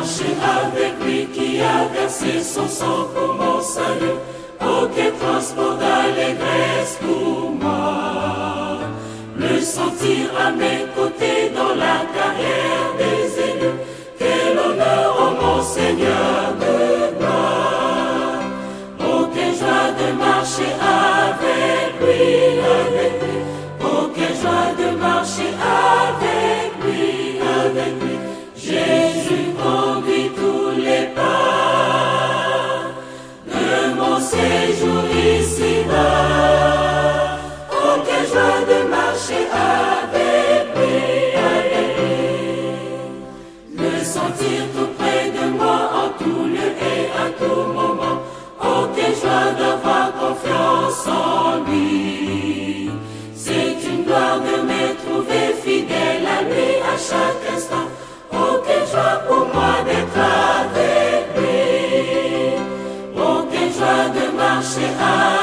marcher avec lui qui a versé son sang pour mon salut. Oh, quel transport d'allégresse pour moi. Me sentir à mes côtés dans la carrière des élus. Quel honneur, oh mon Seigneur de gloire. Oh, quelle joie de marcher avec lui, avec lui. Oh, quelle joie de marcher avec lui, avec lui. Jésus conduit tous les pas de mon séjour ici-bas. Oh, quelle joie de marcher avec lui, avec lui. Me sentir tout près de moi en tout lieu et à tout moment. Oh, quelle joie d'avoir confiance en lui. C'est une gloire de me trouver fidèle à lui à chaque instant. Oh, quelle joie pour moi d'être avec lui. Oh, quelle joie de marcher avec lui.